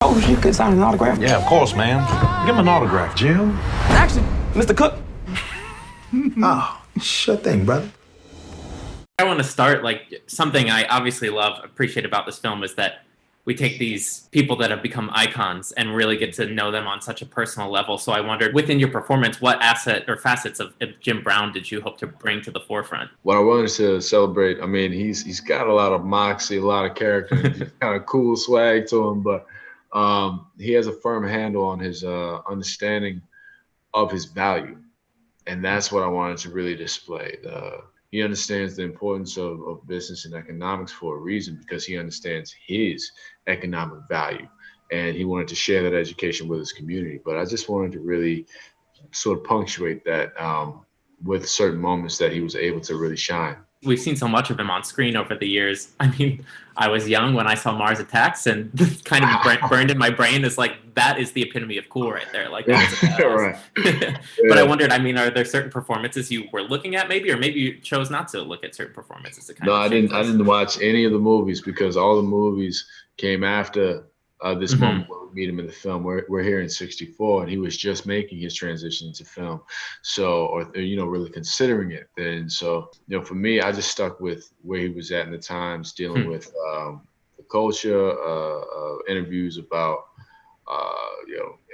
Oh, you could sign an autograph? Yeah, of course, man. Give him an autograph, Jim. Actually, Mr. Cooke. Oh, sure thing, brother. I want to start, like, something I obviously appreciate about this film is that we take these people that have become icons and really get to know them on such a personal level. So I wondered, within your performance, what asset or facets of Jim Brown did you hope to bring to the forefront? What I wanted to celebrate, I mean, he's got a lot of moxie, a lot of character, he's kind of cool swag to him, but he has a firm handle on his understanding of his value. And that's what I wanted to really display. He understands the importance of business and economics for a reason, because he understands his economic value. And he wanted to share that education with his community. But I just wanted to really sort of punctuate that with certain moments that he was able to really shine. We've seen so much of him on screen over the years. I mean, I was young when I saw Mars Attacks, and kind of burned in my brain is like, that is the epitome of cool right there. Like, that's right. But I wondered, I mean, are there certain performances you were looking at maybe, or maybe you chose not to look at certain performances? To No, I didn't watch any of the movies, because all the movies came after this moment where we meet him in the film. We're here in '64, and he was just making his transition into film, so, or really considering it then. So for me, I just stuck with where he was at in the times, dealing with the culture, interviews about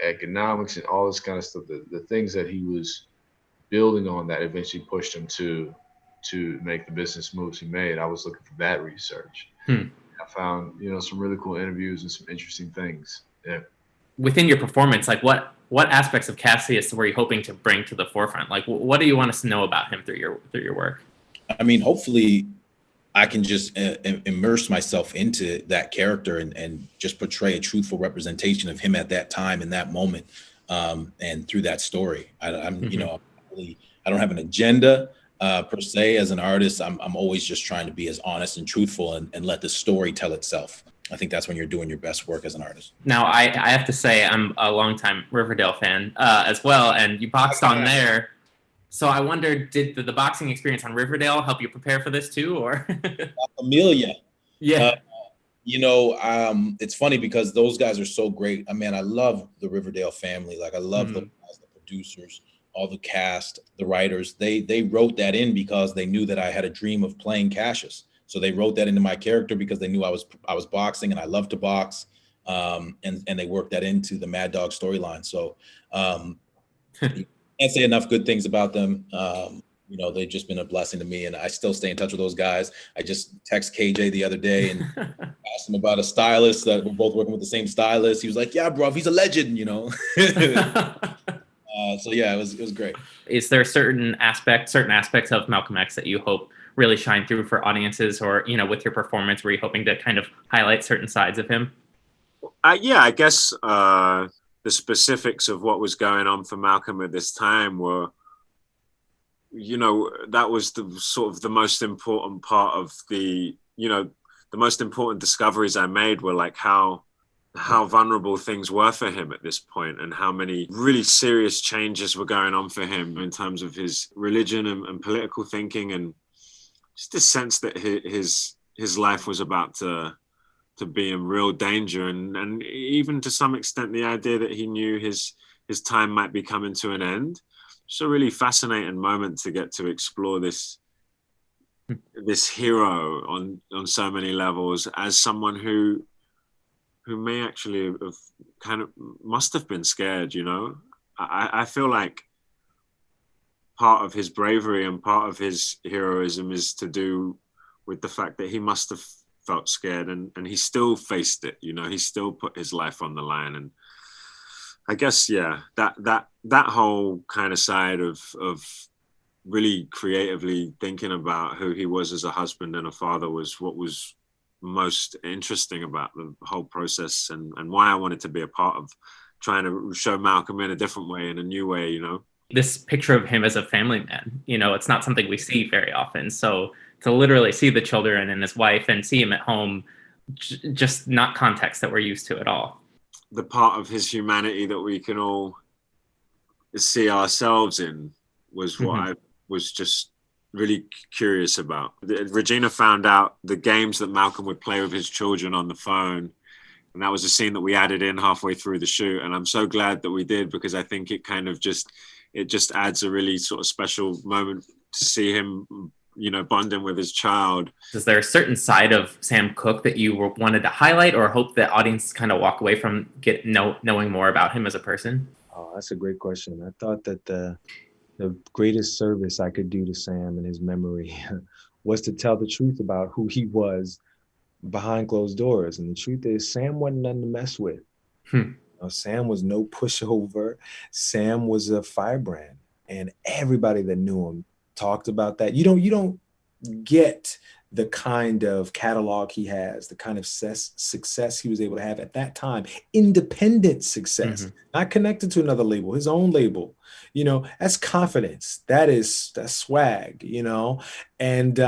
economics and all this kind of stuff, the things that he was building on that eventually pushed him to make the business moves he made. I was looking for that research. I found, some really cool interviews and some interesting things. Yeah. Within your performance, like what aspects of Cassius were you hoping to bring to the forefront? Like, what do you want us to know about him through your work? I mean, hopefully I can just immerse myself into that character and just portray a truthful representation of him at that time, in that moment, and through that story. I don't have an agenda per se as an artist. I'm always just trying to be as honest and truthful and let the story tell itself. I think that's when you're doing your best work as an artist. Now, I have to say I'm a longtime Riverdale fan as well, and you boxed on there. So I wondered, did the boxing experience on Riverdale help you prepare for this too, or? Amelia. Yeah. It's funny because those guys are so great. I mean, I love the Riverdale family. Like, I love the producers, all the cast, the writers. They wrote that in because they knew that I had a dream of playing Cassius. So they wrote that into my character because they knew I was boxing and I love to box. And they worked that into the Mad Dog storyline. So can't say enough good things about them. They've just been a blessing to me, and I still stay in touch with those guys. I just text KJ the other day and asked him about a stylist that we're both working with the same stylist. He was like, "Yeah, bro, he's a legend," So yeah, it was great. Is there certain aspects of Malcolm X that you hope really shine through for audiences, or with your performance, were you hoping to kind of highlight certain sides of him? I guess the specifics of what was going on for Malcolm at this time were, that was the sort of the most important part of the most important discoveries I made were like how vulnerable things were for him at this point, and how many really serious changes were going on for him in terms of his religion and political thinking, and just the sense that his life was about to be in real danger, and even to some extent the idea that he knew his time might be coming to an end. It's a really fascinating moment to get to explore this hero on so many levels, as someone who may actually have kind of must have been scared. I feel like part of his bravery and part of his heroism is to do with the fact that he must have felt scared, and he still faced it. He still put his life on the line. And I guess, that whole kind of side of really creatively thinking about who he was as a husband and a father was what was most interesting about the whole process, and why I wanted to be a part of trying to show Malcolm in a different way, in a new way. This picture of him as a family man, it's not something we see very often. So to literally see the children and his wife and see him at home, just not context that we're used to at all. The part of his humanity that we can all see ourselves in was what I was just really curious about. Regina found out the games that Malcolm would play with his children on the phone, And that was a scene that we added in halfway through the shoot. And I'm so glad that we did, because I think it kind of just adds a really sort of special moment to see him, you know, bonding with his child. Is there a certain side of Sam Cooke that you wanted to highlight, or hope the audience kind of walk away from knowing more about him as a person? Oh, that's a great question. I thought that the greatest service I could do to Sam and his memory was to tell the truth about who he was behind closed doors. And the truth is, Sam wasn't nothing to mess with. You know, Sam was no pushover. Sam was a firebrand, and everybody that knew him talked about that. You don't get the kind of catalog he has, the kind of success he was able to have at that time, independent success, not connected to another label, his own label. You know, that's confidence. That's swag, you know. And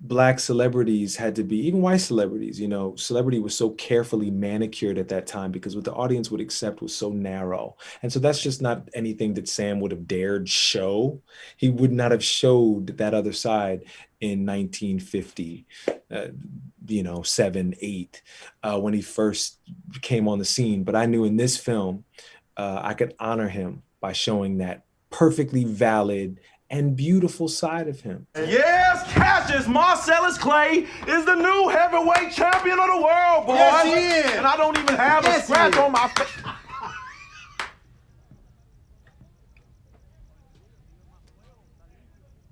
Black celebrities had to be, even white celebrities, you know, celebrity was so carefully manicured at that time because what the audience would accept was so narrow. And so that's just not anything that Sam would have dared show. He would not have showed that other side in 1950, 7, 8, when he first came on the scene. But I knew in this film, I could honor him by showing that perfectly valid and beautiful side of him. Yes, Cassius Marcellus Clay is the new heavyweight champion of the world, boys. Yes, he is. And I don't even have a scratch on my face.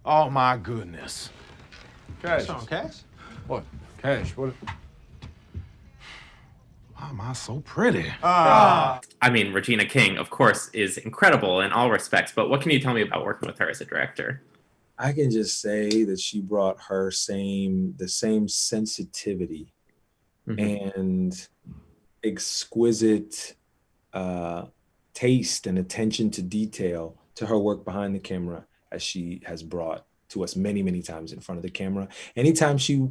Oh, my goodness. Cash. What's on, Cash? What? Cash, what? Why am I so pretty? I mean, Regina King, of course, is incredible in all respects, but what can you tell me about working with her as a director? I can just say that she brought the same sensitivity and exquisite taste and attention to detail to her work behind the camera as she has brought to us many, many times in front of the camera. Anytime she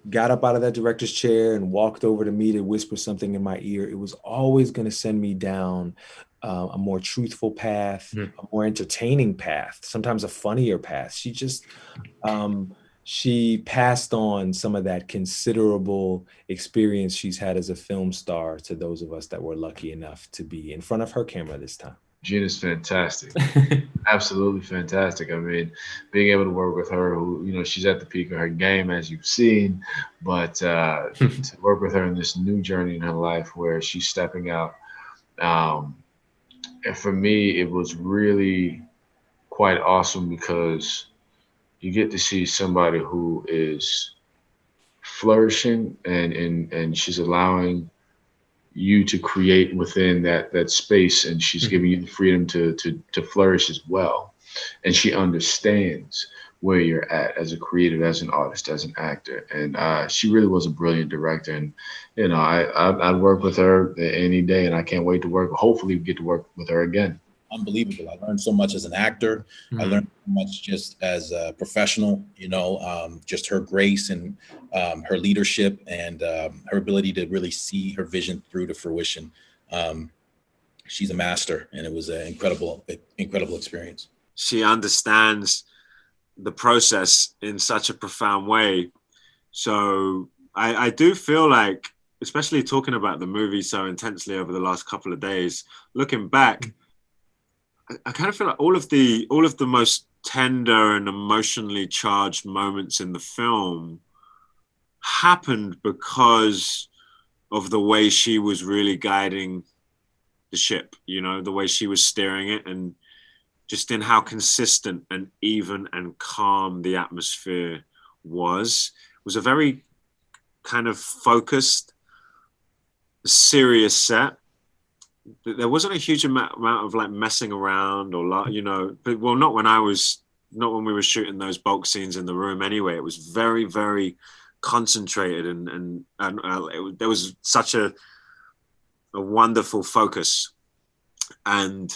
got up out of that director's chair and walked over to me to whisper something in my ear, it was always going to send me down a more truthful path, a more entertaining path, sometimes a funnier path. She just, she passed on some of that considerable experience she's had as a film star to those of us that were lucky enough to be in front of her camera this time. Gina's fantastic. Absolutely fantastic. I mean, being able to work with her, who, you know, she's at the peak of her game, as you've seen, but to work with her in this new journey in her life where she's stepping out. And for me, it was really quite awesome because you get to see somebody who is flourishing and she's allowing you to create within that space, and she's giving you the freedom to flourish as well. And she understands where you're at as a creative, as an artist, as an actor. And she really was a brilliant director. And, you know, I'd work with her any day, and I can't wait to hopefully get to work with her again. Unbelievable. I learned so much as an actor. I learned so much just as a professional, you know, just her grace and her leadership and her ability to really see her vision through to fruition. She's a master, and it was an incredible experience. She understands the process in such a profound way. So I do feel like, especially talking about the movie so intensely over the last couple of days, looking back, I kind of feel like all of the most tender and emotionally charged moments in the film happened because of the way she was really guiding the ship, you know, the way she was steering it, and just in how consistent and even and calm the atmosphere was. It was a very kind of focused, serious set. There wasn't a huge amount of like messing around or, you know, but well, not when we were shooting those bulk scenes in the room anyway. It was very, very concentrated and there was such a wonderful focus. And,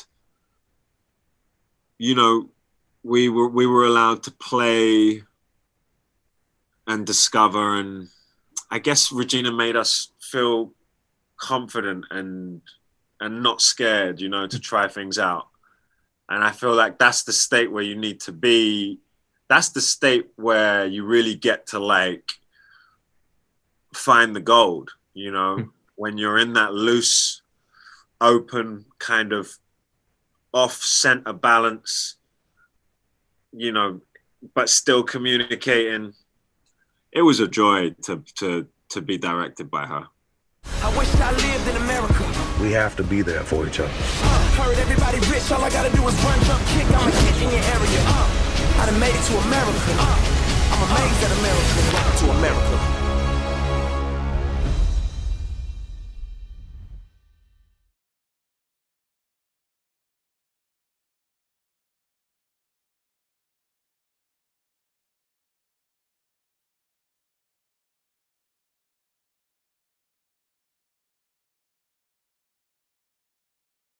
you know, we were allowed to play and discover, and I guess Regina made us feel confident and not scared, you know, to try things out. And I feel like that's the state where you need to be. That's the state where you really get to like find the gold, you know, when you're in that loose, open kind of off-center balance, you know, but still communicating. It was a joy to be directed by her. I wish I lived in America. We have to be there for each other. Heard everybody rich, all I gotta do is run, jump, kick, I'm a hit in your area. I done made it to America. I'm amazed at America. To America.